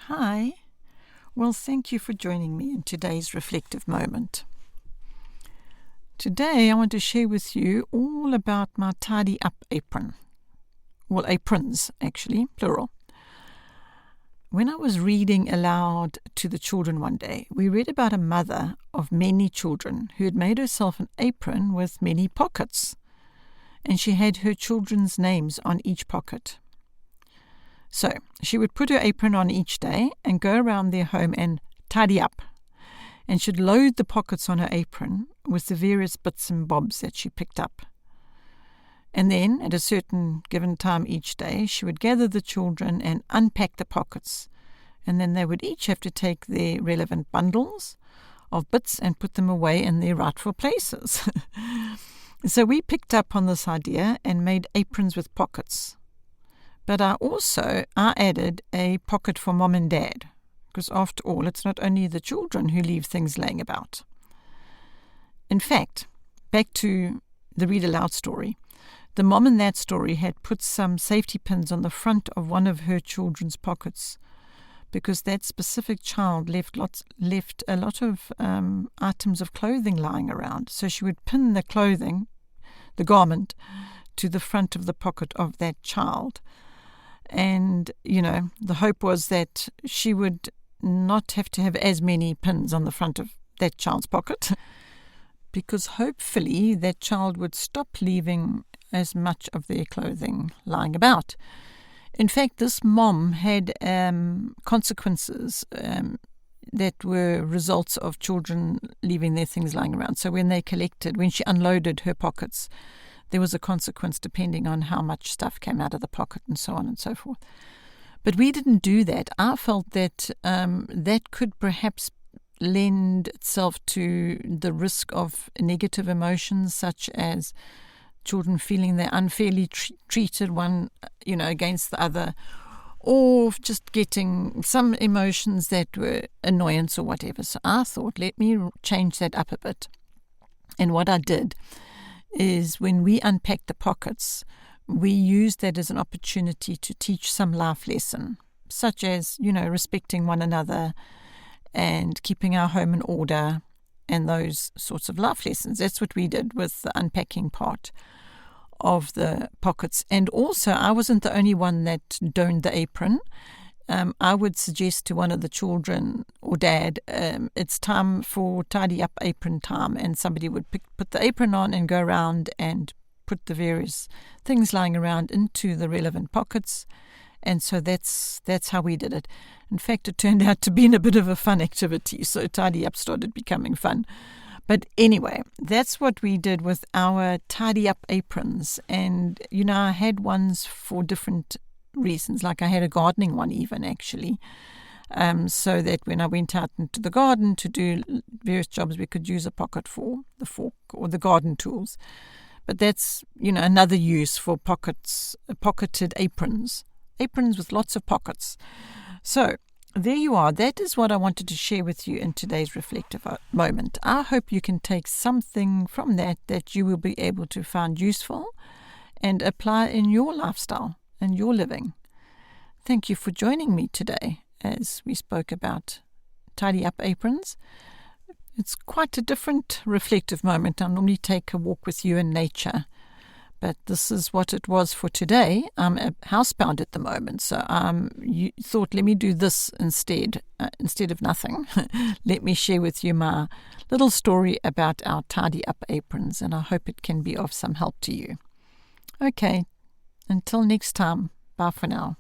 Hi. Well, thank you for joining me in today's reflective moment. Today, I want to share with you all about my tidy up apron. Well, aprons, actually, plural. When I was reading aloud to the children one day, we read about a mother of many children who had made herself an apron with many pockets, and she had her children's names on each pocket. So she would put her apron on each day and go around their home and tidy up, and she'd load the pockets on her apron with the various bits and bobs that she picked up. And then, at a certain given time each day, she would gather the children and unpack the pockets, and then they would each have to take their relevant bundles of bits and put them away in their rightful places. So we picked up on this idea and made aprons with pockets. But I added a pocket for mom and dad, because after all, it's not only the children who leave things laying about. In fact, back to the read aloud story, the mom in that story had put some safety pins on the front of one of her children's pockets, because that specific child left a lot of items of clothing lying around. So she would pin the garment, to the front of the pocket of that child. And, the hope was that she would not have to have as many pins on the front of that child's pocket, because hopefully that child would stop leaving as much of their clothing lying about. In fact, this mom had consequences that were results of children leaving their things lying around. So when she unloaded her pockets, there was a consequence depending on how much stuff came out of the pocket and so on and so forth. But we didn't do that. I felt that that could perhaps lend itself to the risk of negative emotions, such as children feeling they're unfairly treated one, against the other, or just getting some emotions that were annoyance or whatever. So I thought, let me change that up a bit. And what I did is, when we unpacked the pockets, we used that as an opportunity to teach some life lesson, such as, respecting one another and keeping our home in order and those sorts of life lessons. That's what we did with the unpacking part of the pockets. And also, I wasn't the only one that donned the apron. I would suggest to one of the children or dad, it's time for tidy up apron time, and somebody would put the apron on and go around and put the various things lying around into the relevant pockets. And so that's how we did it. In fact, it turned out to be a bit of a fun activity, so tidy up started becoming fun. But anyway, that's what we did with our tidy up aprons. And, I had ones for different reasons, like I had a gardening one even, actually, so that when I went out into the garden to do various jobs, we could use a pocket for the fork or the garden tools. But that's, another use for pocketed aprons with lots of pockets. So there you are. That is what I wanted to share with you in today's reflective moment. I hope you can take something from that you will be able to find useful and apply in your lifestyle and your living. Thank you for joining me today as we spoke about tidy up aprons. It's quite a different reflective moment. I normally take a walk with you in nature, but this is what it was for today. I'm housebound at the moment, so you thought, let me do this instead of nothing. Let me share with you my little story about our tidy up aprons, and I hope it can be of some help to you. Okay, until next time, bye for now.